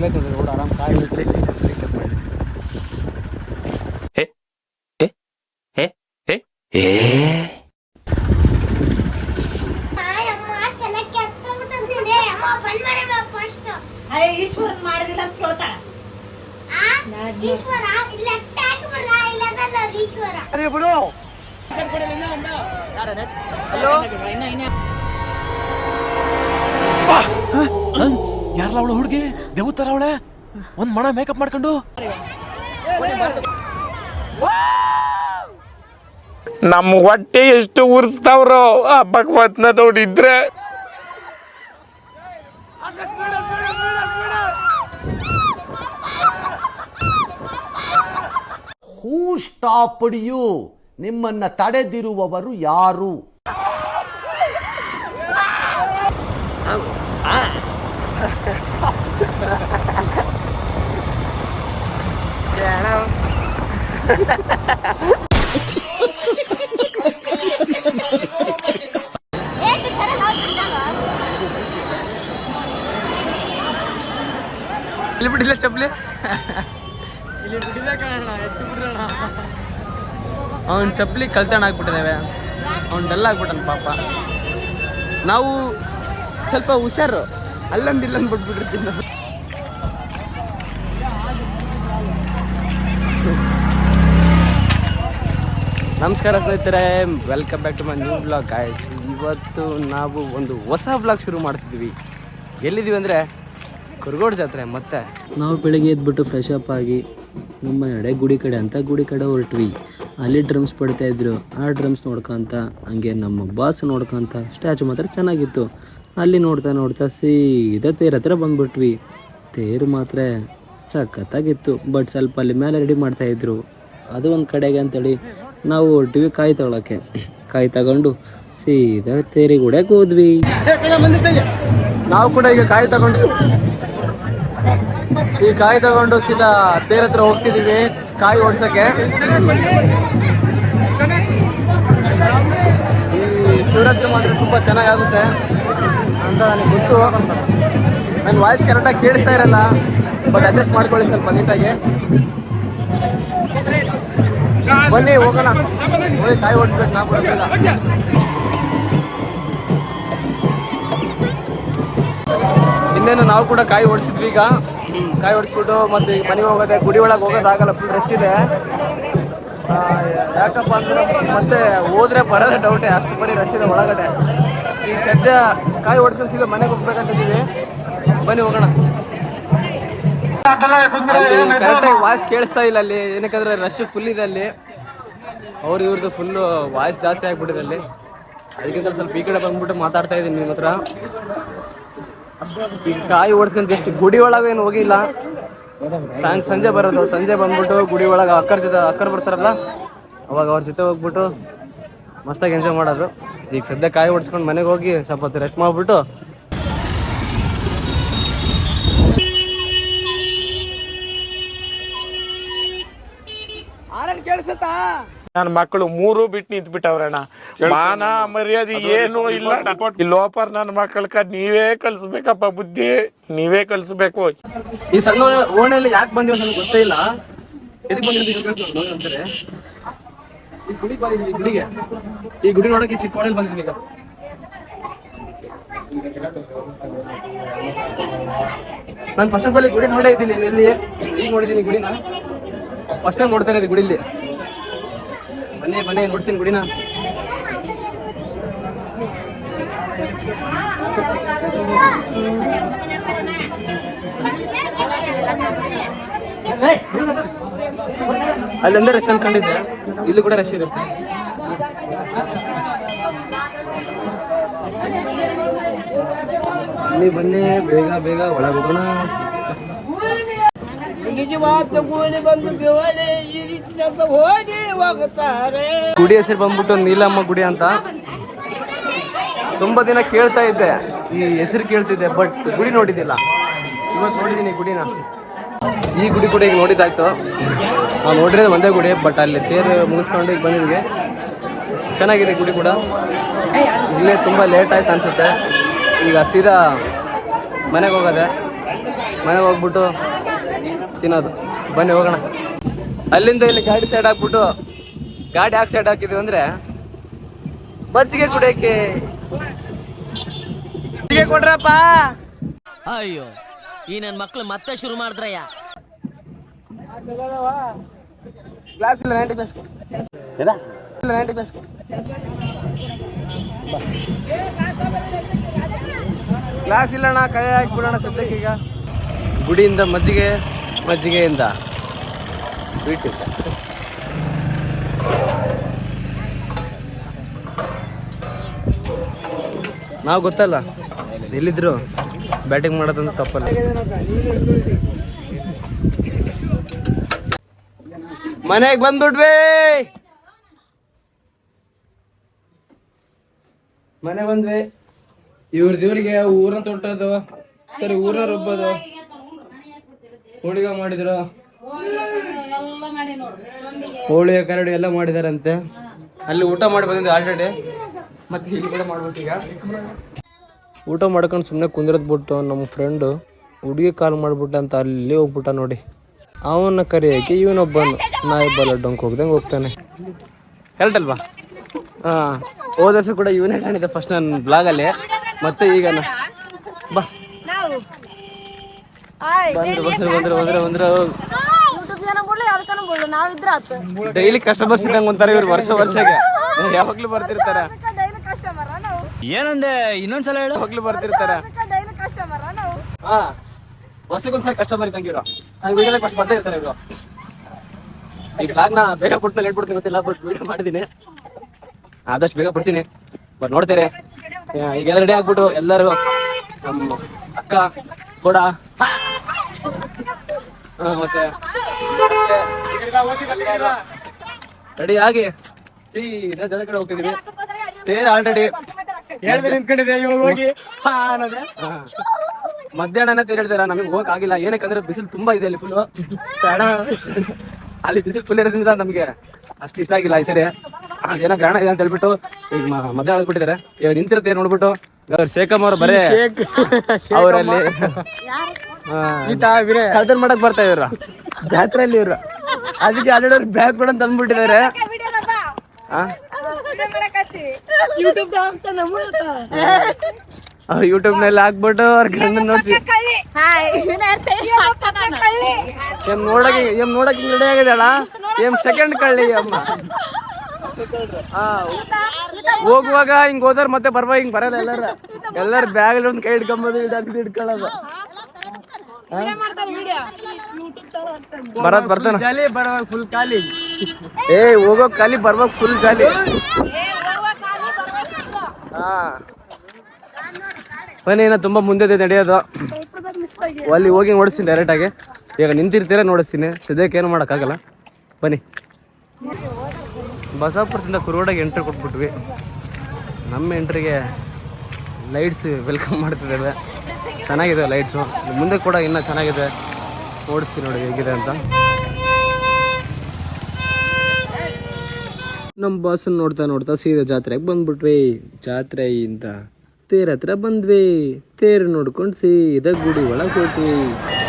Road ಆರಾಮ್ ಕಾಯಿ ಈಶ್ವರನ್ ಮಾಡಿದಿಲ್ಲ ಅಂತ ಕೇಳ್ತಾಳ. ಯಾರಲ್ಲ ಅವಳು ಹುಡುಗಿ ದೇವತರ ಅವಳೆ ಒಂದ್ ಮಣ ಮೇಕಪ್ ಮಾಡ್ಕೊಂಡು ನಮ್ಮ ಹೊಟ್ಟೆ ಎಷ್ಟು ಉರ್ಸ್ತಾವ್ರೋ ಆ ಭಗವತ್ನ ನೋಡಿದ್ರೆ. ಹೂ ಸ್ಟಾಪ್ಡ್ ಯು? ನಿಮ್ಮನ್ನ ತಡೆದಿರುವವರು ಯಾರು? ಇಲ್ಲಿ ಬಿಡಿಲ್ಲ ಚಪ್ಪಲಿ ಅವನ್ ಚಪ್ಪಲಿ ಕಲ್ತಾಣ ಆಗ್ಬಿಟ್ಟಿದ್ದೇವೆ. ಅವ್ನು ಡಲ್ ಆಗ್ಬಿಟ್ಟನ ಪಾಪ. ನಾವು ಸ್ವಲ್ಪ ಹುಷಾರು, ಅಲ್ಲೊಂದಿಲ್ಲೊಂದು ಬಿಟ್ಬಿಟ್ಟಿರ್ತೀವಿ ನಾವು. ನಮಸ್ಕಾರ ಸ್ನೇಹಿತರೆ, welcome back to my new blog guys. ಇವತ್ತು ನಾವು ಒಂದು ಹೊಸ ಬ್ಲಾಗ್ ಶುರು ಮಾಡ್ತಿದ್ವಿ. ಎಲ್ಲಿದ್ದೀವಿ ಅಂದರೆ ಕುರುಗೋಡು ಜಾತ್ರೆ. ಮತ್ತೆ ನಾವು ಬೆಳಗ್ಗೆ ಎದ್ಬಿಟ್ಟು ಫ್ರೆಶ್ ಅಪ್ ಆಗಿ ನಮ್ಮ ನಡೆ ಗುಡಿ ಕಡೆ ಅಂತ ಗುಡಿ ಕಡೆ ಹೊರಟ್ವಿ. ಅಲ್ಲಿ ಡ್ರಮ್ಸ್ ಪಡ್ತಾಯಿದ್ರು. ಆ ಡ್ರಮ್ಸ್ ನೋಡ್ಕೊತ ಹಂಗೆ ನಮ್ಮ ಬಾಸ್ ನೋಡ್ಕೊತ ಸ್ಟ್ಯಾಚು ಮಾತ್ರ ಚೆನ್ನಾಗಿತ್ತು. ಅಲ್ಲಿ ನೋಡ್ತಾ ನೋಡ್ತಾ ಸೀದಾ ತೇರ್ ಹತ್ರ ಬಂದ್ಬಿಟ್ವಿ. ತೇರು ಮಾತ್ರ ಸಖತ್ತಾಗಿತ್ತು. ಬಟ್ ಸ್ವಲ್ಪ ಅಲ್ಲಿ ಮೇಲೆ ರೆಡಿ ಮಾಡ್ತಾಯಿದ್ರು. ಅದು ಒಂದು ಕಡೆಗೆ ಅಂತೇಳಿ ನಾವು ಹೊರಟಿವಿ ಕಾಯಿ ತಗೊಳಕ್ಕೆ. ಕಾಯಿ ತಗೊಂಡು ಸೀದಾ ತೇರಿಗೆ ಹೊಡ್ಯಕ್ಕೆ ಹೋದ್ವಿ. ನಾವು ಕೂಡ ಈಗ ಕಾಯಿ ತಗೊಂಡು ಸೀದಾ ತೇರ್ ಹತ್ರ ಹೋಗ್ತಿದ್ದೀವಿ ಕಾಯಿ ಓಡ್ಸೋಕ್ಕೆ. ಈ ಶಿವರಾತ್ರಿ ಮಾತ್ರ ತುಂಬ ಚೆನ್ನಾಗಾಗುತ್ತೆ ಅಂತ ನನಗೆ ಗೊತ್ತು. ನನ್ನ ವಾಯ್ಸ್ ಕರೆಕ್ಟಾಗಿ ಕೇಳಿಸ್ತಾ ಇರಲ್ಲ, ಬಟ್ ಅಡ್ಜಸ್ಟ್ ಮಾಡ್ಕೊಳ್ಳಿ ಸ್ವಲ್ಪ ನೀಟಾಗಿ. ಬನ್ನಿ ಹೋಗೋಣ, ಹೋಗಿ ಕಾಯಿ ಓಡಿಸ್ಬೇಕು. ನಾವು ಬರೋದಿಲ್ಲ. ಇನ್ನೇನು ನಾವು ಕೂಡ ಕಾಯಿ ಓಡಿಸಿದ್ವಿ. ಈಗ ಕಾಯಿ ಓಡಿಸ್ಬಿಟ್ಟು ಮತ್ತೆ ಈಗ ಮನೆಗೆ ಹೋಗೋದೆ. ಗುಡಿ ಒಳಗೆ ಹೋಗೋದಾಗಲ್ಲ, ಫುಲ್ ರಶ್ ಇದೆ. ಯಾಕಪ್ಪ ಅಂದರೆ ಮತ್ತೆ ಹೋದ್ರೆ ಬರೋದೇ ಡೌಟೇ, ಅಷ್ಟು ಬರೀ ರಶ್ ಇದೆ ಒಳಗಡೆ. ಈಗ ಸದ್ಯ ಕಾಯಿ ಓಡಿಸ್ಕೊಂಡು ಸೀದಾ ಮನೆಗೆ ಹೋಗ್ಬೇಕಂತಿದ್ದೀವಿ. ಬನ್ನಿ ಹೋಗೋಣ. ಕರೆಕ್ಟಾಗಿ ವಾಯ್ಸ್ ಕೇಳಿಸ್ತಾ ಇಲ್ಲ ಅಲ್ಲಿ, ಏನಕ್ಕಂದ್ರೆ ರಶ್ ಫುಲ್ ಇದೆ ಅಲ್ಲಿ. ಇವ್ರದ್ದು ಫುಲ್ಲು ವಾಯ್ಸ್ ಜಾಸ್ತಿ ಆಗಿಬಿಟ್ಟಿದೆ ಅಲ್ಲಿ. ಅದಕ್ಕಿಂತ ಸ್ವಲ್ಪ ಈ ಕಡೆ ಬಂದ್ಬಿಟ್ಟು ಮಾತಾಡ್ತಾ ಇದ್ದೀನಿ ನಿಮ್ಮ ಹತ್ರ. ಈಗ ಕಾಯಿ ಓಡಿಸ್ಕೊಂಡು ಎಷ್ಟು ಗುಡಿ ಒಳಗೆ ಏನು ಹೋಗಿಲ್ಲ. ಸಂಜೆ ಬರೋದು. ಸಂಜೆ ಬಂದ್ಬಿಟ್ಟು ಗುಡಿ ಒಳಗೆ ಅಕ್ಕರ್ ಬರ್ತಾರಲ್ಲ, ಅವಾಗ ಅವ್ರ ಜೊತೆ ಹೋಗ್ಬಿಟ್ಟು ಮಸ್ತಾಗಿ ಎಂಜಾಯ್ ಮಾಡೋದು. ಈಗ ಸದ್ಯ ಕಾಯಿ ಓಡಿಸ್ಕೊಂಡು ಮನೆಗೆ ಹೋಗಿ ಸ್ವಲ್ಪ ಹೊತ್ತು ರೆಸ್ಟ್ ಮಾಡಿಬಿಟ್ಟು ಕೇಳಿಸುತ್ತಾ. ನನ್ನ ಮಕ್ಕಳು ಮೂರು ಬಿಟ್ಟು ನಿಂತು ಬಿಟ್ಟವ್ರಣ್ಣ. ಮಾನ ಮರ್ಯಾದೆ ಏನೂ ಇಲ್ಲ. ಲೋಪರ್ ನನ್ನ ಮಕ್ಕಳಕ ನೀವೇ ಕಲಿಸ್ಬೇಕಪ್ಪ, ಬುದ್ಧಿ ನೀವೇ ಕಲಿಸ್ಬೇಕು. ಈ ಸಣ್ಣ ಓಣೆಯಲ್ಲಿ ಯಾಕೆ ಬಂದಿರೋ ನನಗೆ ಗೊತ್ತೇ ಇಲ್ಲ. ಎದಕ್ಕೆ ಬಂದಿರೋದು ಅಂತಾರೆ. ಈ ಗುಡಿಗೆ ಈ ಗುಡಿ ನೋಡಕ್ಕೆ ಚಿಕ್ಕ ಓಣೆಯಲ್ಲಿ ಬಂದಿದ್ದೀನಿ. ಈಗ ನಾನು ಫಸ್ಟ್ ಆಫ್ ಆಲ್ ಗುಡಿ ನೋಡೇ ಇದ್ದೀನಿ. ಎಲ್ಲಿ ಈಗ ನೋಡಿದ್ದೀನಿ ಗುಡಿನ, ಫಸ್ಟ್ ಟೈಮ್ ನೋಡ್ತಾ ಇದ್ದೀನಿ ಗುಡಿಲಿ. ಬನ್ನಿ ನೋಡ್ತೀನಿ ಗುಡಿನ. ಅಲ್ಲಂದ್ರೆ ರಶ್ ಅನ್ಕೊಂಡಿದ್ದೆ, ಇಲ್ಲಿ ಕೂಡ ರಶ್ ಇದೆ. ಬನ್ನಿ ಬೇಗ ಬೇಗ ಒಳಗೆ ಹೋಗೋಣ. ಗುಡಿ ಹೆಸರು ಬಂದ್ಬಿಟ್ಟು ನೀಲಮ್ಮ ಗುಡಿ ಅಂತ. ತುಂಬಾ ದಿನ ಕೇಳ್ತಾ ಇದ್ದೆ, ಈ ಹೆಸರು ಕೇಳ್ತಿದ್ದೆ, ಬಟ್ ಗುಡಿ ನೋಡಿದ್ದಿಲ್ಲ. ಇವತ್ತು ನೋಡಿದ್ದೀನಿ ಗುಡಿನ. ಈ ಗುಡಿ ಕೂಡ ಈಗ ನೋಡಿದ್ದಾಯ್ತು. ನಾವು ನೋಡಿರೋದು ಒಂದೇ ಗುಡಿ, ಬಟ್ ಅಲ್ಲಿ ತೇರು ಮುಗಿಸ್ಕೊಂಡು ಈಗ ಬಂದಿದ್ವಿ. ಚೆನ್ನಾಗಿದೆ ಗುಡಿ ಕೂಡ. ಇಲ್ಲೇ ತುಂಬ ಲೇಟ್ ಆಯ್ತು ಅನ್ಸುತ್ತೆ. ಈಗ ಸೀದಾ ಮನೆಗೆ ಹೋಗೋದೆ. ಮನೆಗೆ ಹೋಗ್ಬಿಟ್ಟು ತಿನ್ನೋದು. ಬನ್ನಿ ಹೋಗೋಣ. ಅಲ್ಲಿಂದ ಇಲ್ಲಿ ಗಾಡಿ ಸೈಡ್ ಹಾಕ್ಬಿಟ್ಟು ಗಾಡಿ ಯಾಕೆ ಸೈಡ್ ಹಾಕಿದ್ವಿ ಅಂದ್ರೆ ಮಜ್ಜಿಗೆ ಕುಡಿಯಕ್ಕೆ. ಮಜ್ಜಿಗೆ ಕೊಡ್ರಪ್ಪ. ಅಯ್ಯೋ ಈ ನನ್ ಮಕ್ಳು ಮತ್ತೆ ಶುರು ಮಾಡಿದ್ರಯ್ಯ. ಗ್ಲಾಸ್ ಇಲ್ಲ, 90 ಗ್ಲಾಸ್ ಕೊಡು. 90 ಗ್ಲಾಸ್ ಕೊಡು. ಗ್ಲಾಸ್ ಇಲ್ಲಣ್ಣ, ಕೈ ಹಾಕ್ಬಿಡೋಣ ಸದ್ಯಕ್ಕೆ. ಈಗ ಗುಡಿಯಿಂದ ಮಜ್ಜಿಗೆ, ಮಜ್ಜಿಗೆಯಿಂದ ಸ್ವೀಟ್ ಇದೆ. ನಾವು ಗೊತ್ತಲ್ಲ ಎಲ್ಲಿದ್ರು ಬ್ಯಾಟಿಂಗ್ ಮಾಡೋದಂತ ತಪ್ಪಲ್ಲ. ಮನೆಗೆ ಬಂದ್ಬಿಟ್ವಿ. ಮನೆ ಬಂದ್ವಿ. ಇವ್ರಿಗೆ ಊರನ್ನ ತೊಟ್ಟೋದು, ಸರಿ ಊರನ್ನ ರುಬ್ಬೋದು, ಹೋಳಿಗೆ ಮಾಡಿದ್ರು, ಹೋಳಿಗೆ ಕರಡಿ ಎಲ್ಲ ಮಾಡಿದಾರಂತೆ. ಅಲ್ಲಿ ಊಟ ಮಾಡಿ ಬಂದಿದ್ದು ಆಲ್ರೆಡಿ, ಮತ್ತೆ ಇಲ್ಲಿ ಕೂಡ ಮಾಡ್ಬಿಟ್ಟು ಈಗ ಊಟ ಮಾಡ್ಕೊಂಡು ಸುಮ್ಮನೆ ಕುಂದಿರೋದು ಬಿಟ್ಟು ನಮ್ಮ ಫ್ರೆಂಡು ಹುಡುಗಿ ಕಾಲ್ ಮಾಡ್ಬಿಟ್ಟ ಅಂತ ಅಲ್ಲಿ ಹೋಗ್ಬಿಟ್ಟ ನೋಡಿ. ಅವನ್ನ ಕರಿಯೋಕೆ ಇವನೊಬ್ಬನು ನಾಯಿಬ್ಬ ಡೊಂಕ್ ಹೋಗ್ದಂಗೆ ಹೋಗ್ತಾನೆ. ಕರೆಕ್ಟಲ್ವಾ? ಹಾಂ, ಹೋದ ವರ್ಷ ಕೂಡ ಇವನೇ ಕಾಣಿದ್ದೆ ಫಸ್ಟ್ ನನ್ನ ಬ್ಲಾಗಲ್ಲಿ. ಮತ್ತೆ ಈಗ ಬಾ ಬಂದ್ರು ಡೈಲಿ ಕಸ್ಟಮರ್ಸ್ ಇದ್ದಂಗೆ ಅಂತಾರೆ ಇವ್ರು. ವರ್ಷಗೆ ಯಾವಾಗ್ಲೂ ಬರ್ತಿರ್ತಾರ. ಏನಂದೆ ಇನ್ನೊಂದ್ಸಲ ಹೇಳು. ಯಾವಾಗ್ಲೂ ಬರ್ತಿರ್ತಾರ. ಹಾ, ವರ್ಷಕ್ಕೊಂದ್ಸಲ ಕಸ್ಟಮರ್ ಇದ್ದಂಗೆ ಇವ್ರು. ವಿಡಿಯೋದಾಗ ಫಸ್ಟ್ ಬರ್ತಾ ಇರ್ತಾರೆ ಇವರು. ಈ ಬ್ಲಾಗ್ನ ಬೇಗ ಕೊಟ್ಟು ಲೇಟ್ ಬಿಡ್ತೀನಿ ಗೊತ್ತಿಲ್ಲ, ಬಟ್ ವಿಡಿಯೋ ಮಾಡಿದ್ದೀನಿ, ಆದಷ್ಟು ಬೇಗ ಬಿಡ್ತೀನಿ. ಬಟ್ ನೋಡ್ತೀರಿ ಈಗೆಲ್ಲ ರೆಡಿ ಆಗ್ಬಿಟ್ಟು ಎಲ್ಲರೂ ನಮ್ಮ ಅಕ್ಕ ಕೂಡ ಮತ್ತೆ ರೆಡಿ ಆಗಿ ಸೀದಾ ಜನ ಕಡೆ ಹೋಗ್ತಿದೀವಿ. ತೇರ್ ಆಲ್ರೆಡಿ ಮಧ್ಯಾಹ್ನ ತೇರ್ ಹೇಳ್ತಾರ. ನಮಗೆ ಹೋಗಕ್ ಆಗಿಲ್ಲ, ಏನಕ್ಕಂದ್ರೆ ಬಿಸಿಲು ತುಂಬಾ ಇದೆ ಅಲ್ಲಿ ಫುಲ್. ಅಲ್ಲಿ ಬಿಸಿಲು ಫುಲ್ ಇರೋದ್ರಿಂದ ನಮ್ಗೆ ಅಷ್ಟು ಇಷ್ಟ ಆಗಿಲ್ಲ ಈ ಸರಿ. ಏನೋ ಗ್ರಹಣ ಇದೆ ಅಂತ ಹೇಳ್ಬಿಟ್ಟು ಈಗ ಮಧ್ಯಾಹ್ನ ಬಿಟ್ಟಿದ್ದಾರೆ. ಇವಾಗ ನಿಂತಿರುತ್ತೆ ನೋಡ್ಬಿಟ್ಟು ಶೇಖಮ್ ಅವ್ರು ಬರೇ ಅವರಲ್ಲಿ ಕಳ್ತನ ಮಾಡಕ್ ಬರ್ತಾ ಇವ್ರು ಜಾತ್ರೆಯಲ್ಲಿ ಇವ್ರು. ಅದಕ್ಕೆ ಆಲ್ರೆಡಿ ಬ್ಯಾಗ್ ಕೂಡ ತಂದ್ಬಿಟ್ಟಿದ್ದಾರೆ. ಯೂಟ್ಯೂಬ್ ನಲ್ಲಿ ಹಾಕ್ಬಿಟ್ಟು ಅವ್ರ ಗಂಡ ನೋಡ್ಸಿ ನೋಡಕ್ ರೆಡಿ ಆಗಿದಾಳ. ಸೆಕೆಂಡ್ ಕಳ್ಳಿ ಅಮ್ಮ. ಹೋಗುವಾಗ ಹಿಂಗ್ ಹೋದ್ರ ಮತ್ತೆ ಬರ್ಬಾಗ ಹಿಂಗ್ ಬರಲ್ಲ. ಎಲ್ಲಾರು ಬ್ಯಾಗ್ ಒಂದು ಕೈ ಹಿಡ್ಕೊಂಬೋದು, ಹಿಡ್ಕೊಳ್ಳೋದು. ಬರೋದ್ ಬರ್ತಾನ ಫುಲ್ ಖಾಲಿ. ಹೋಗೋ ಖಾಲಿ, ಬರ್ಬೇಕು ಫುಲ್ ಖಾಲಿ. ಹಾ, ಬನ್ನಿ, ಇನ್ನ ತುಂಬಾ ಮುಂದೆ ನಡೆಯೋದು. ಅಲ್ಲಿ ಹೋಗಿ ನೋಡಿಸ್ತೀನಿ ಡೈರೆಕ್ಟ್ ಆಗಿ. ಈಗ ನಿಂತಿರ್ತೀರ ನೋಡಿಸ್ತೀನಿ. ಸದ್ಯಕ್ಕೆ ಏನು ಮಾಡೋಕ್ಕಾಗಲ್ಲ. ಬನ್ನಿ. ಬಸಾಪುರದಿಂದ ಕುರುಗೋಡಿಗೆ ಎಂಟ್ರಿ ಕೊಟ್ಬಿಟ್ವಿ. ನಮ್ಮ ಎಂಟ್ರಿಗೆ ಲೈಟ್ಸ್ ವೆಲ್ಕಮ್ ಮಾಡ್ತಿದ್ದೇವೆ. ಚೆನ್ನಾಗಿದೆ ಲೈಟ್ಸು. ಮುಂದೆ ಕೂಡ ಇನ್ನೂ ಚೆನ್ನಾಗಿದೆ. ಓಡಿಸ್ತೀನಿ ನೋಡಿ ಹೇಗಿದೆ ಅಂತ. ನಮ್ಮ ಬಾಸನ್ನ ನೋಡ್ತಾ ನೋಡ್ತಾ ಸೀದಾ ಜಾತ್ರೆಗೆ ಬಂದ್ಬಿಟ್ವಿ. ಜಾತ್ರೆಯಿಂದ ತೇರ್ ಹತ್ರ ಬಂದ್ವಿ. ತೇರು ನೋಡ್ಕೊಂಡು ಸೀದಾ ಗುಡಿ ಒಳಗೆ ಹೋಗ್ವಿ.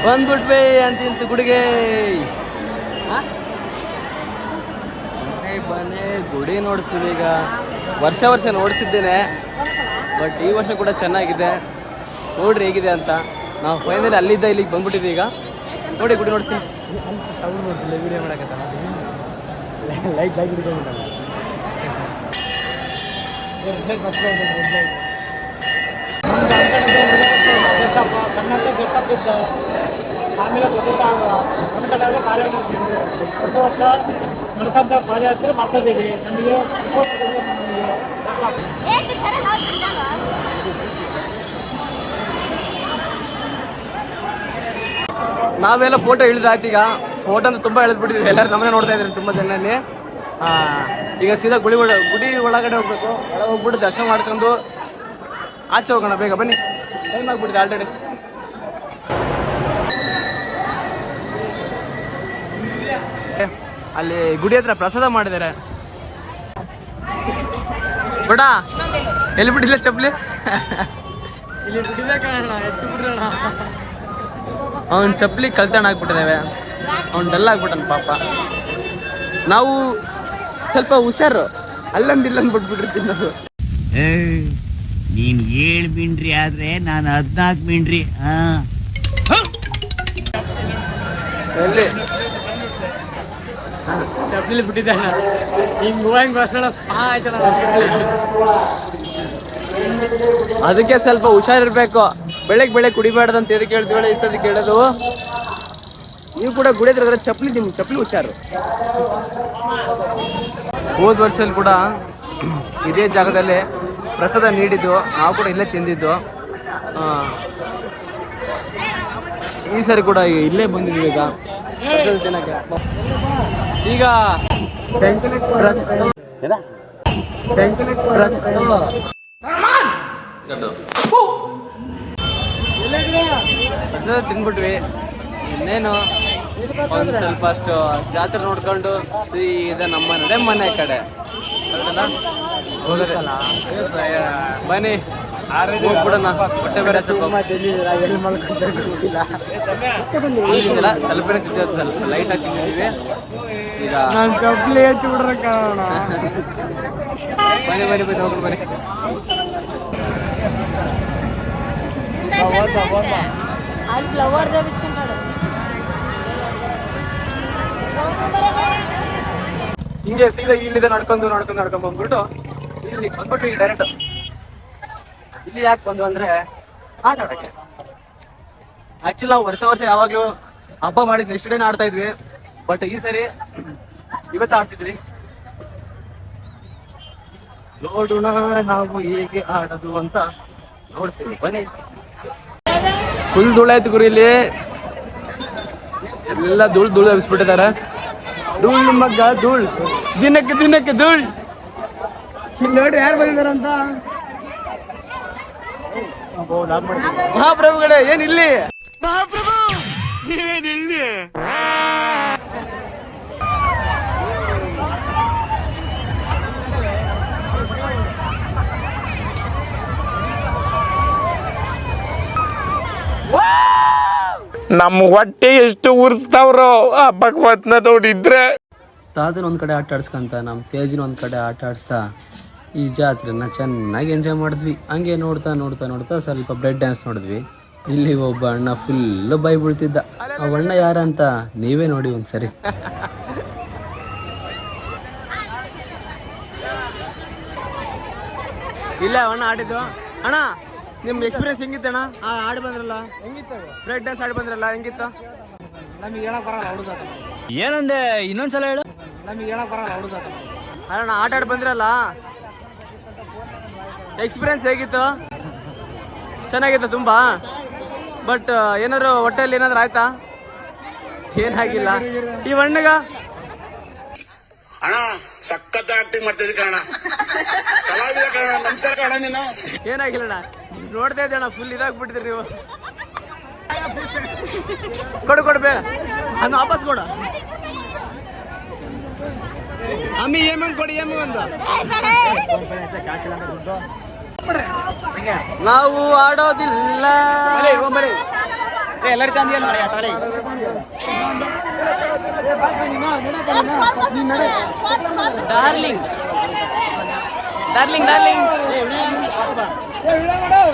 ಬಂದ್ಬಿಟ್ವಿ ಅಂತಿಂತ ಗುಡಿಗೆ. ಬನ್ನಿ ಗುಡಿ ನೋಡಿಸ್ತೀವಿ ಈಗ. ವರ್ಷ ನೋಡಿಸಿದ್ದೇನೆ, ಬಟ್ ಈ ವರ್ಷ ಕೂಡ ಚೆನ್ನಾಗಿದೆ. ನೋಡ್ರಿ ಹೇಗಿದೆ ಅಂತ. ನಾವು ಫೈನಲಿ ಅಲ್ಲಿದ್ದ ಇಲ್ಲಿಗೆ ಬಂದ್ಬಿಟ್ಟಿದ್ವಿ. ಈಗ ನೋಡಿ ಗುಡಿ ನೋಡಿಸಿ. ಸೌಂಡ್ ನೋಡಿಸಿಲ್ಲ, ವಿಡಿಯೋ ಮಾಡಕತ್ತಲ್ಲ. ಲೈಟ್ ಹಿಡ್ಕೊಂಡ್ಬಿಟ್ಟಲ್ಲ. ಆಮೇಲೆ ವರ್ಷ ನಡ್ಕೊಂತ ಪಾದಯಾತ್ರೆ ಮಾಡ್ತಿದ್ದೀವಿ. ನಮಗೆ ನಾವೆಲ್ಲ ಫೋಟೋ ಇಳಿದಾಯ್ತು. ಈಗ ಫೋಟೋ ಅಂತ ತುಂಬ ಇಳಿದ್ಬಿಟ್ಟಿದ್ವಿ. ಎಲ್ಲರೂ ನಮ್ಮನೆ ನೋಡ್ತಾ ಇದ್ದಾರೆ ತುಂಬ ಜನಲ್ಲಿ. ಈಗ ಸೀದಾ ಗುಡಿ ಒಳಗಡೆ ಹೋಗ್ಬೇಕು. ಒಳಗೆ ಹೋಗ್ಬಿಟ್ಟು ದರ್ಶನ ಮಾಡ್ಕೊಂಡು ಆಚೆ ಹೋಗೋಣ. ಬೇಗ ಬನ್ನಿ, ಟೈಮ್ ಆಗ್ಬಿಟ್ಟಿದೆ ಆಲ್ರೆಡಿ. ಅಲ್ಲಿ ಗುಡಿ ಹತ್ರ ಪ್ರಸಾದ ಮಾಡಿದ್ದಾರೆ. ಬಡ ಎಲ್ಲಿ ಬಿಟ್ಟಿಲ್ಲ ಚಪ್ಪಲಿ? ಇಲ್ಲಿ ಬಿಟ್ಟಿದೆ ಕಾರಣ, ಎಷ್ಟು ಬಿಡೋಣ. ಅವನ ಚಪ್ಪಲಿ ಕಳ್ತಣ ಆಗ್ಬಿಟ್ಟಿದ್ದೇವೆ, ಅವ್ನು ಡಲ್ ಆಗ್ಬಿಟ್ಟನ ಪಾಪ. ನಾವು ಸ್ವಲ್ಪ ಹುಷಾರು, ಅಲ್ಲೊಂದಿಲ್ಲೊಂದು ಬಿಟ್ಬಿಟ್ಟಿರ್ತೀವಿ ನಾವು. ನೀನ್ 7 ಮಿಂಡ್ರಿ ಆದ್ರೆ ನಾನು 14 ಮಿಂಡ್ರಿ. ಎಲ್ಲಿ ಚಪ್ಪಲಿ ಬಿಟ್ಟಿದ್ದಾನೆ ಹಿಂಗ್ ಹೋಗಂಗ್ ಬಸ್ಸಳ ಆಯ್ತಲ್ಲ. ಅದಕ್ಕೆ ಸ್ವಲ್ಪ ಹುಷಾರಿರ್ಬೇಕು. ಬೆಳಗ್ಗೆ ಕುಡಿಬಾರ್ದಂತ ಎದಕ್ಕೆ ಹೇಳ್ತೀವಿ, ಇಂಥದಕ್ಕೆ ಹೇಳೋದು. ನೀವು ಕೂಡ ಗುಡಿದ್ರೆ ಚಪ್ಪಲಿ, ನಿಮ್ಮ ಚಪ್ಪಲಿ ಹುಷಾರು. ಹೋದ ವರ್ಷದಲ್ಲಿ ಕೂಡ ಇದೇ ಜಾಗದಲ್ಲಿ ಪ್ರಸಾದ ನೀಡಿದ್ದು, ನಾವು ಕೂಡ ಇಲ್ಲೇ ತಿಂದಿದ್ದು. ಈ ಸರಿ ಕೂಡ ಇಲ್ಲೇ ಬಂದಿದ್ದೀವಿ ಈಗ ಪ್ರಸಾದ ತಿನ್ನಕ್ಕೆ. ಈಗ ಪ್ರಸಾದ ತಿಂದ್ಬಿಟ್ವಿ. ಇನ್ನೇನು ಒಂದು ಸ್ವಲ್ಪ ಅಷ್ಟು ಜಾತ್ರೆ ನೋಡ್ಕೊಂಡು ಸೀದಾ ನಮ್ಮ ಮನೆ ಕಡೆ ಬನ್ನಿ ಹೋಗ್ಬಿಡೋಣ. ಹೊಟ್ಟೆ ಬೇರೆ ಸ್ವಲ್ಪ ಸ್ವಲ್ಪ ಲೈಟ್ ಆಗಿ ತಿಂದಿದ್ದೀವಿ. ಈಗ ಚಪ್ಪಲಿ ಎತ್ತಿ ಬಿಡ್ರ ಕಾರಣ ಬನ್ನಿ ಹೋಗ್ರಿ ಬನ್ನಿ. ಹಿಂಗೆ ಸೀದಾ ಇಲ್ಲಿಂದ ನಡ್ಕೊಂಡು ಬಂದ್ಬಿಟ್ಟು ಇಲ್ಲಿ ಬಂದ್ಬಿಟ್ಟು ಈಗ ಡೈರೆಕ್ಟ್ ಇಲ್ಲಿ ಯಾಕೆ ಬಂದು ಅಂದ್ರೆ ಆಟ ಆಡಕ್ಕೆ. ಆಕ್ಚುಲಿ ನಾವು ವರ್ಷ ಯಾವಾಗ್ಲೂ ಹಬ್ಬ ಮಾಡಿದ್ ನೆಕ್ಸ್ಟ್ ಡೇನ ಆಡ್ತಾ ಇದ್ವಿ, ಬಟ್ ಈ ಸರಿ ಇವತ್ತು ಆಡ್ತಿದ್ವಿ. ನೋಡೋಣ ನಾವು ಹೇಗೆ ಆಡೋದು ಅಂತ ನೋಡಿಸ್ತೀವಿ ಬನ್ನಿ. ಫುಲ್ ಧೂಳು ಆಯ್ತು ಗುರು, ಇಲ್ಲಿ ಎಲ್ಲ ಧೂಳು ಹಬ್ಬಿಸ್ಬಿಟ್ಟಿದ್ದಾರೆ. ಧೂಳು ಮಗ್ಗ ಧೂಳು, ದಿನಕ್ಕೆ ಧೂಳು. ಇಲ್ಲಿ ನೋಡ್ರಿ ಯಾರು ಬಂದಿದಾರಂತ. ಮಹಾಪ್ರಭುಗಳೇ ಏನಿಲ್ಲಿ, ನಮ್ಮ ಹೊಟ್ಟೆ ಎಷ್ಟು ಉರ್ಸ್ತಾವ್ರೋ ಆ ಭಗವತ್ನ ನೋಡಿದ್ರೆ. ತಾತನ ಒಂದು ಕಡೆ ಆಟ ಆಡ್ಸ್ಕೊಂತ ನಮ್ಮ ತೇಜಿನ ಒಂದು ಕಡೆ ಆಟ ಆಡಿಸ್ತಾ ಈ ಜಾತ್ರೆನ ಚೆನ್ನಾಗಿ ಎಂಜಾಯ್ ಮಾಡಿದ್ವಿ. ಹಂಗೆ ನೋಡ್ತಾ ಸ್ವಲ್ಪ ಬ್ರೆಡ್ ಡ್ಯಾನ್ಸ್ ನೋಡಿದ್ವಿ. ಇಲ್ಲಿ ಒಬ್ಬ ಅಣ್ಣ ಫುಲ್ಲು ಬೈ ಬೀಳ್ತಿದ್ದ. ಆ ಅಣ್ಣ ಯಾರಂತ ನೀವೇ ನೋಡಿ ಒಂದ್ಸರಿ. ಇಲ್ಲ ಅಣ್ಣ ಆಡಿದ್ದು. ಅಣ್ಣ ನಿಮ್ ಎಕ್ಸ್ಪೀರಿಯನ್ಸ್ ಹೆಂಗಿತ್ತಣ್ಣ? ಆಡಿ ಬಂದ್ರಲ್ಲ, ಹೆಂಗಿತ್ತು? ಬ್ರೆಡ್ ಡ್ಯಾನ್ಸ್ ಆಡಿ ಬಂದ್ರಲ್ಲ, ಹೆಂಗಿತ್ತು? ನಮಗೆ ಹೇಳಕ್ ಬರಲ್ಲ ಹುಡುಗ. ಏನಂದೆ ಇನ್ನೊಂದ್ಸಲ ಹೇಳು. ನಮಗೆ ಹೇಳಕ್ ಬರಲ್ಲ ಹುಡುಗ. ಅಣ್ಣ ಆಟ ಆಡಿ ಬಂದ್ರಲ್ಲ, ಎಕ್ಸ್ಪೀರಿಯನ್ಸ್ ಹೇಗಿತ್ತು? ಚೆನ್ನಾಗಿತ್ತು ತುಂಬಾ. ಬಟ್ ಏನಾದ್ರು ಹೊಟ್ಟೆಯಲ್ಲಿ ಏನಾದ್ರು ಆಯ್ತಾ? ಏನಾಗಿಲ್ಲ. ಈ ಅಣ್ಣಗ ಅಣ್ಣ ಸಖತ್ ಆಕ್ಟಿಂಗ್ ಮಾಡ್ತಿದ್ದೆ ಕಣ, ಕಲಾವಿದ ಕಣ. ನಮಸ್ಕಾರ ಕಣ. ನೀನು ಏನಾಗಿಲ್ಲಣ್ಣ, ನೋಡ್ತಾ ಇದ್ದೆ ಅಣ್ಣ, ಫುಲ್ ಇದಾಗ್ಬಿಟ್ಟಿದ್ರಿ ನೀವು. ಕೊಡು ಬೇಗ, ಅದನ್ನ ವಾಪಸ್ ಕೊಡು. ಅಮ್ಮಿ ಏಮಂಗ್ ಕೊಡಿ, ಒಂದು ನಾವು ಆಡೋದಿಲ್ಲ. ಎಲ್ಲರ ಡಾರ್ಲಿಂಗ್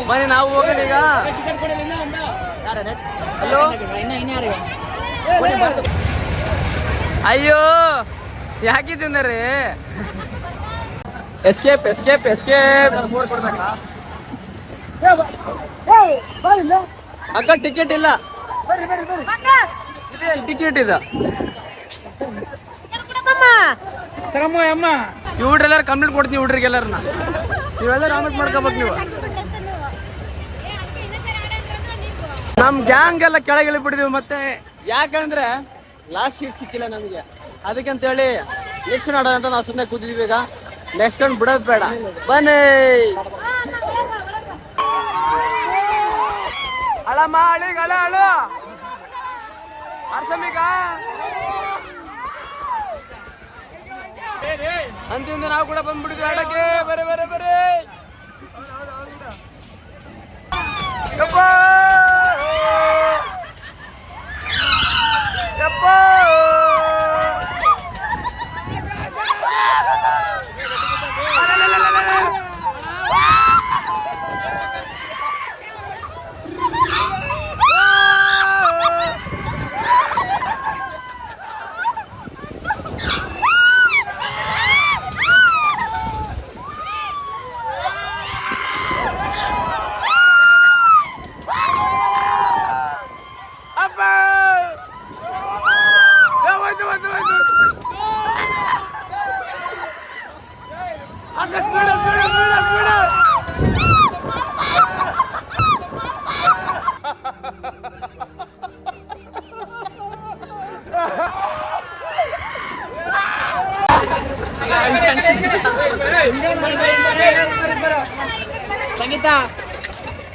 ಬನ್ನಿ ನಾವು ಹೋಗೋಣ ಈಗ. ಹಲೋ, ಅಯ್ಯೋ ಯಾಕೆ ತಿಂದರೆ? ಎಸ್ಕೇಪ್ ಅಕ್ಕ, ಟಿಕೆಟ್ ಇಲ್ಲ. ಟಿಕೆಟ್ ಇದೆ. ಇವ್ರೆಲ್ಲಾರು ಕಂಪ್ಲೀಟ್ ಕೊಡ್ತೀವಿ ಹುಡ್ರಿಗೆಲ್ಲಾರನ್ನ. ನೀವೆಲ್ಲರೂ ಆಮೇಲೆ ಮಾಡ್ಕೋಬೇಕು ನೀವು. ನಮ್ ಗ್ಯಾಂಗ್ ಎಲ್ಲ ಕೆಳಗೆ ಇಳಿಬಿಟ್ಟಿದೀವಿ. ಮತ್ತೆ ಯಾಕಂದ್ರೆ ಲಾಸ್ಟ್ ಸೀಟ್ ಸಿಕ್ಕಿಲ್ಲ ನಮಗೆ, ಅದಕ್ಕಂತೇಳಿ ನೆಕ್ಸ್ಟ್ ಆಡೋಣ ಅಂತ ನಾವು ಸುಮ್ಮನೆ ಕೂತಿದೀವಿ. ಈಗ ನೆಕ್ಸ್ಟ್ ಒಂದು ಬಿಡೋದು ಬೇಡ, ಬನ್ನಿ. ಅಳಮ್ಮ ಅಳಿಗ ಅಳು ಅರ್ಸಮಿಗ ಅಂತಿಂದ ನಾವು ಕೂಡ ಬಂದ್ಬಿಟ್ಟಿದ್ವಿ ಆಡಕ್ಕೆ. ಬರೇ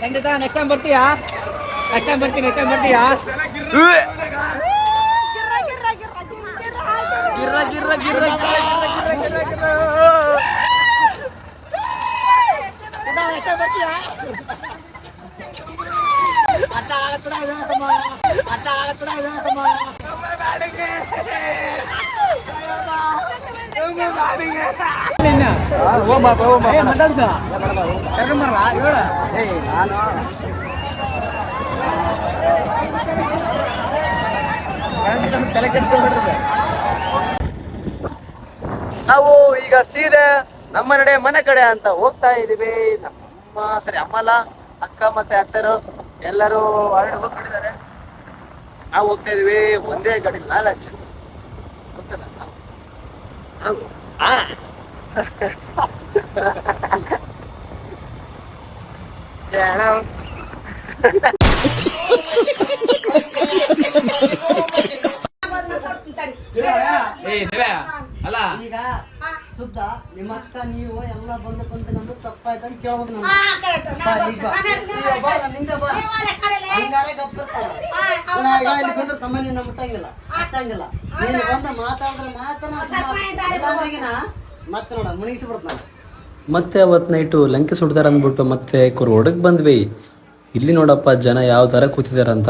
ಖಂಡಿತ ನೆಕ್ಸ್ಟ್ ಟೈಮ್ ಬರ್ತೀಯಾ? ನೆಕ್ಸ್ಟ್ ಟೈಮ್ ಬರ್ತೀನಿ, ನೆಕ್ಸ್ಟ್ ಟೈಮ್ ಬರ್ತೀಯಾ? ನಾವು ಈಗ ಸೀದೆ ನಮ್ಮ ನಡೆ ಮನೆ ಕಡೆ ಅಂತ ಹೋಗ್ತಾ ಇದೀವಿ. ನಮ್ಮ ಅಮ್ಮಲ್ಲ, ಅಕ್ಕ ಮತ್ತೆ ಅತ್ತರು ಎಲ್ಲರೂ ಹೊರಗಡೆ ಹೋಗ್ಬಿಟ್ಟಿದ್ದಾರೆ. ನಾವು ಹೋಗ್ತಾ ಇದೀವಿ ಒಂದೇ ಗಾಡಿ ಲಾಲಚ್ ಗೊತ್ತಲ್ಲ. ಅಲ್ಲ ಈಗ ಶುದ್ಧ ನಿಮ್ಮ ಅಕ್ಕ ನೀವು ಎಲ್ಲ ಬಂದು ನಮ್ದು ತಪ್ಪಾಯ್ತಂತ ಕೇಳ್ಬೇಕು ಹಾ, correct. ತಮ್ಮನಿ ನಮ್ಮ ಮುಟ್ಟಂಗಿಲ್ಲ ಹಚ್ಚಂಗಿಲ್ಲ. ನೀನು ಬಂದು ಮಾತಾಡಿದ್ರೆ ಮತ್ತೆ ನೋಡ ಮುಣಿಸಿ ಬಿಡ್ತಾನೆ. ಮತ್ತೆ ಅವತ್ತು ನೈಟು ಲಂಕೆ ಸುಡ್ತಾರೆ ಅಂದ್ಬಿಟ್ಟು ಮತ್ತೆ ರೋಡಿಗೆ ಬಂದ್ವಿ. ಇಲ್ಲಿ ನೋಡಪ್ಪ ಜನ ಯಾವ ಥರ ಕೂತಿದಾರಂತ.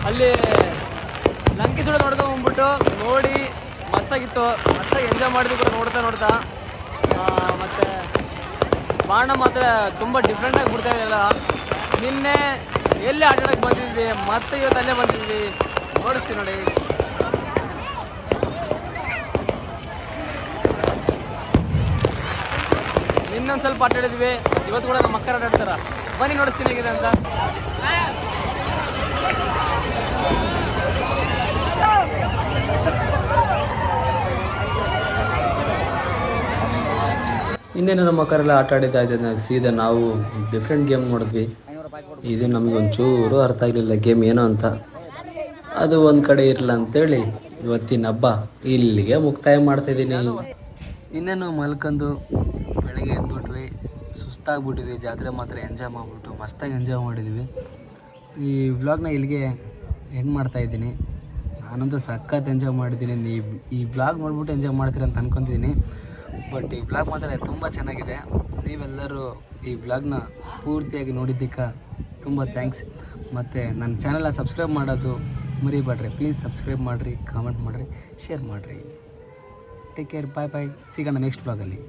ಅಲ್ಲಿ ಲಂಕಿ ಸುಡ ನೋಡ್ಕೊಂಡ್ಬಿಟ್ಟು ನೋಡಿ ಮಸ್ತಾಗಿತ್ತು. ಮಸ್ತಾಗಿ ಎಂಜಾಯ್ ಮಾಡಿದ್ವಿ ಕೂಡ ನೋಡ್ತಾ ಮತ್ತು ಬಾಣ ಮಾತ್ರ ತುಂಬ ಡಿಫ್ರೆಂಟಾಗಿ ಬಿಡ್ತಾ ಇದೆಯಲ್ಲ. ನಿನ್ನೆ ಎಲ್ಲಿ ಆಟಾಡಕ್ಕೆ ಬಂದಿದ್ವಿ, ಮತ್ತೆ ಇವತ್ತು ಅಲ್ಲೇ ಬಂದಿದ್ವಿ. ನೋಡಿಸ್ತೀವಿ ನೋಡಿ. ಇನ್ನೊಂದು ಸ್ವಲ್ಪ ಆಟಾಡಿದ್ವಿ. ಇವತ್ತು ಕೂಡ ನಮ್ಮ ಮಕ್ಕಳು ಆಟಾಡ್ತಾರ. ಬನ್ನಿ ನೋಡಿಸ್ತೀನಿ ಹೇಗಿದೆ ಅಂತ. ಇನ್ನೇನು ನಮ್ಮ ಮಕ್ಕಳೆಲ್ಲ ಆಟ ಆಡಿದ ಇದನ್ನು ಸೀದಾ ನಾವು ಡಿಫ್ರೆಂಟ್ ಗೇಮ್ ನೋಡಿದ್ವಿ. ಇದು ನಮಗೆ ಒಂಚೂರು ಅರ್ಥ ಆಗಲಿಲ್ಲ ಗೇಮ್ ಏನೋ ಅಂತ. ಅದು ಒಂದು ಕಡೆ ಇರಲ್ಲ ಅಂತೇಳಿ ಇವತ್ತಿನ ಹಬ್ಬ ಇಲ್ಲಿಗೆ ಮುಕ್ತಾಯ ಮಾಡ್ತಾಯಿದ್ದೀನಿ. ಇನ್ನೇನು ಮಲ್ಕೊಂಡು ಬೆಳಗ್ಗೆ ಎದ್ಬಿಟ್ವಿ. ಸುಸ್ತಾಗ್ಬಿಟ್ಟಿದ್ವಿ. ಜಾತ್ರೆ ಮಾತ್ರ ಎಂಜಾಯ್ ಮಾಡಿಬಿಟ್ಟು ಮಸ್ತಾಗಿ ಎಂಜಾಯ್ ಮಾಡಿದ್ವಿ. ಈ ವ್ಲಾಗ್ನ ಇಲ್ಲಿಗೆ ಎಂಡ್ ಮಾಡ್ತಾಯಿದ್ದೀನಿ. ನಾನಂತೂ ಸಖತ್ ಎಂಜಾಯ್ ಮಾಡಿದ್ದೀನಿ. ಈ ವ್ಲಾಗ್ ನೋಡ್ಬಿಟ್ಟು ಎಂಜಾಯ್ ಮಾಡ್ತೀರ ಅಂತ ಅಂದ್ಕೊತಿದ್ದೀನಿ. ಬಟ್ ಈ ವ್ಲಾಗ್ ಮಾತ್ರ ತುಂಬ ಚೆನ್ನಾಗಿದೆ. ನೀವೆಲ್ಲರೂ ಈ ವ್ಲಾಗ್ನ ಪೂರ್ತಿಯಾಗಿ ನೋಡಿದ್ದಕ್ಕೆ ತುಂಬ ಥ್ಯಾಂಕ್ಸ್. ಮತ್ತು ನನ್ನ ಚಾನಲ್ನ ಸಬ್ಸ್ಕ್ರೈಬ್ ಮಾಡೋದು ಮರಿಬೇಡ್ರಿ. ಪ್ಲೀಸ್ ಸಬ್ಸ್ಕ್ರೈಬ್ ಮಾಡಿರಿ, ಕಾಮೆಂಟ್ ಮಾಡಿರಿ, ಶೇರ್ ಮಾಡಿರಿ. Take care. Bye bye. ಸಿಗೋಣ ನೆಕ್ಸ್ಟ್ ವ್ಲಾಗಲ್ಲಿ.